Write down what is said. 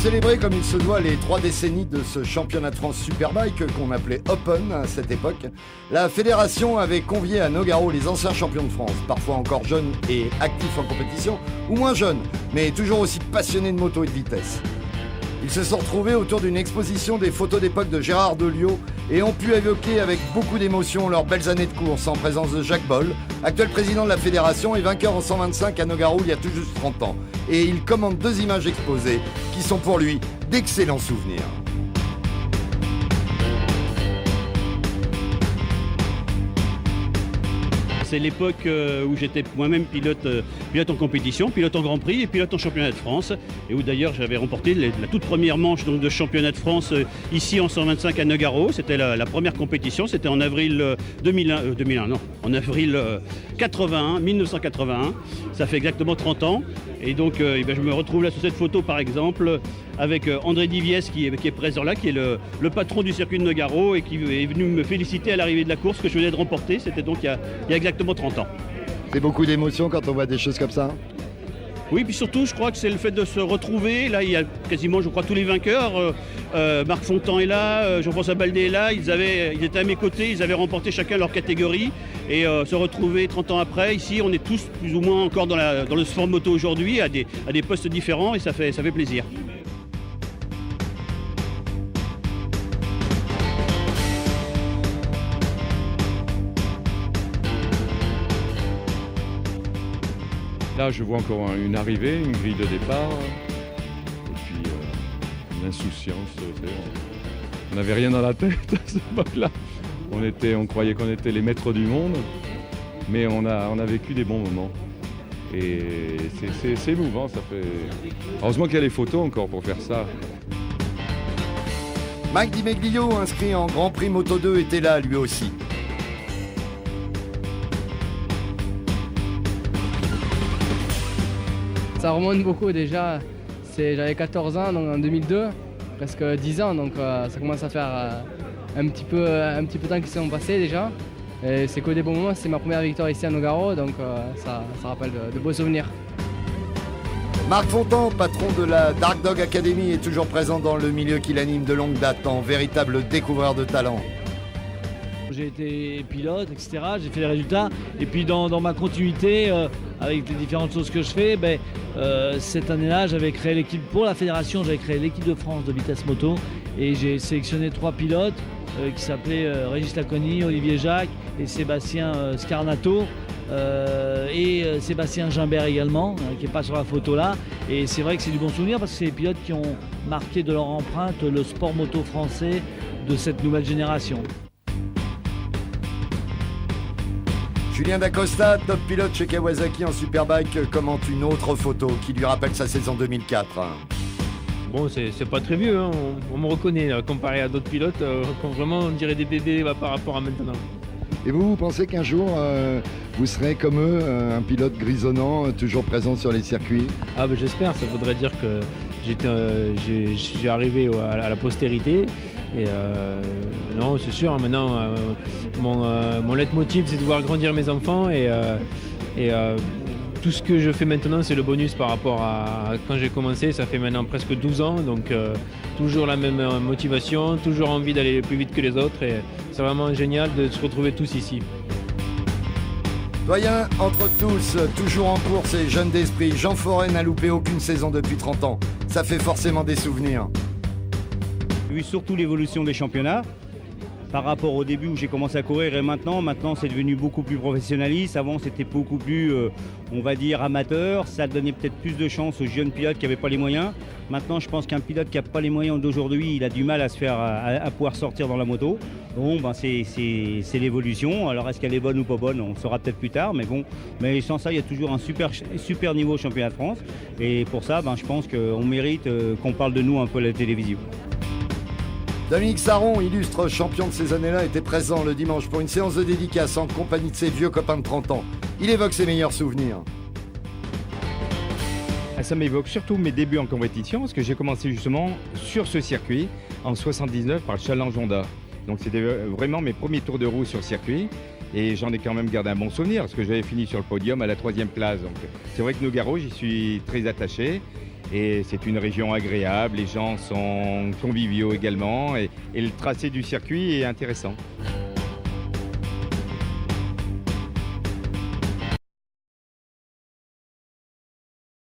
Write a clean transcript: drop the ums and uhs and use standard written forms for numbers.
célébrer comme il se doit les 3 décennies de ce championnat de France Superbike qu'on appelait Open à cette époque, la fédération avait convié à Nogaro les anciens champions de France, parfois encore jeunes et actifs en compétition, ou moins jeunes, mais toujours aussi passionnés de moto et de vitesse. Ils se sont retrouvés autour d'une exposition des photos d'époque de Gérard Deliot et ont pu évoquer avec beaucoup d'émotion leurs belles années de course en présence de Jacques Boll, actuel président de la fédération et vainqueur en 125 à Nogaro il y a tout juste 30 ans. Et il commande 2 images exposées qui sont pour lui d'excellents souvenirs. C'est l'époque où j'étais moi-même pilote en compétition, pilote en Grand Prix et pilote en championnat de France. Et où d'ailleurs j'avais remporté la toute première manche donc, de championnat de France ici en 125 à Nogaro. C'était la première compétition, c'était en avril 1981. Ça fait exactement 30 ans. Et donc je me retrouve là sur cette photo par exemple avec André Diviès qui est présent là, qui est le patron du circuit de Nogaro et qui est venu me féliciter à l'arrivée de la course que je venais de remporter. C'était donc il y a exactement 30 ans. C'est beaucoup d'émotions quand on voit des choses comme ça. Oui, puis surtout, je crois que c'est le fait de se retrouver. Là, il y a quasiment, je crois, tous les vainqueurs. Marc Fontan est là, Jean-François Baldé est là. Ils étaient à mes côtés, ils avaient remporté chacun leur catégorie. Et se retrouver 30 ans après, ici, on est tous plus ou moins encore dans le sport moto aujourd'hui, à des postes différents, et ça fait plaisir. Là, je vois encore une arrivée, une grille de départ, et puis une insouciance. On n'avait rien dans la tête à cette époque-là. On croyait qu'on était les maîtres du monde, mais on a vécu des bons moments. Et c'est émouvant, ça fait... Heureusement qu'il y a les photos encore pour faire ça. Mike Di Meglio, inscrit en Grand Prix Moto 2, était là lui aussi. Ça remonte beaucoup déjà, j'avais 14 ans donc en 2002, presque 10 ans, donc ça commence à faire un petit peu de temps qui sont passés déjà. Et c'est que des bons moments, c'est ma première victoire ici à Nogaro, donc ça rappelle de beaux souvenirs. Marc Fontan, patron de la Dark Dog Academy, est toujours présent dans le milieu qu'il anime de longue date, en véritable découvreur de talent. J'ai été pilote, etc. J'ai fait les résultats. Et puis dans ma continuité, avec les différentes choses que je fais, cette année-là, j'avais créé l'équipe pour la fédération, j'avais créé l'équipe de France de vitesse moto. Et j'ai sélectionné 3 pilotes qui s'appelaient Régis Laconi, Olivier Jacques et Sébastien Scarnato. Et Sébastien Gimbert également, qui n'est pas sur la photo là. Et c'est vrai que c'est du bon souvenir parce que c'est les pilotes qui ont marqué de leur empreinte le sport moto français de cette nouvelle génération. Julien Dacosta, top pilote chez Kawasaki en Superbike, commente une autre photo qui lui rappelle sa saison 2004. Bon, c'est pas très vieux, hein. On me reconnaît là, comparé à d'autres pilotes, vraiment on dirait des bébés par rapport à maintenant. Et vous pensez qu'un jour, vous serez comme eux, un pilote grisonnant, toujours présent sur les circuits? Ah ben j'espère, ça voudrait dire que j'ai arrivé à la postérité. Et non, c'est sûr, maintenant, mon leitmotiv, c'est de voir grandir mes enfants. Et tout ce que je fais maintenant, c'est le bonus par rapport à quand j'ai commencé. Ça fait maintenant presque 12 ans, donc toujours la même motivation, toujours envie d'aller plus vite que les autres. Et c'est vraiment génial de se retrouver tous ici. Doyen entre tous, toujours en course et jeune d'esprit, Jean Forêt n'a loupé aucune saison depuis 30 ans. Ça fait forcément des souvenirs. Vu surtout l'évolution des championnats par rapport au début où j'ai commencé à courir et maintenant c'est devenu beaucoup plus professionnaliste. Avant c'était beaucoup plus on va dire amateur, ça donnait peut-être plus de chance aux jeunes pilotes qui n'avaient pas les moyens. Maintenant je pense qu'un pilote qui n'a pas les moyens d'aujourd'hui, il a du mal à se faire à pouvoir sortir dans la moto. Bon c'est l'évolution. Alors est-ce qu'elle est bonne ou pas bonne, on le saura peut-être plus tard, mais sans ça il y a toujours un super niveau au championnat de France. Et pour ça je pense qu'on mérite qu'on parle de nous un peu à la télévision. Dominique Sarron, illustre champion de ces années-là, était présent le dimanche pour une séance de dédicace en compagnie de ses vieux copains de 30 ans. Il évoque ses meilleurs souvenirs. Ça m'évoque surtout mes débuts en compétition, parce que j'ai commencé justement sur ce circuit en 79 par le Challenge Honda. Donc c'était vraiment mes premiers tours de roue sur le circuit. Et j'en ai quand même gardé un bon souvenir, parce que j'avais fini sur le podium à la 3e place. Donc c'est vrai que Nogaro, j'y suis très attaché. Et c'est une région agréable, les gens sont conviviaux également et le tracé du circuit est intéressant.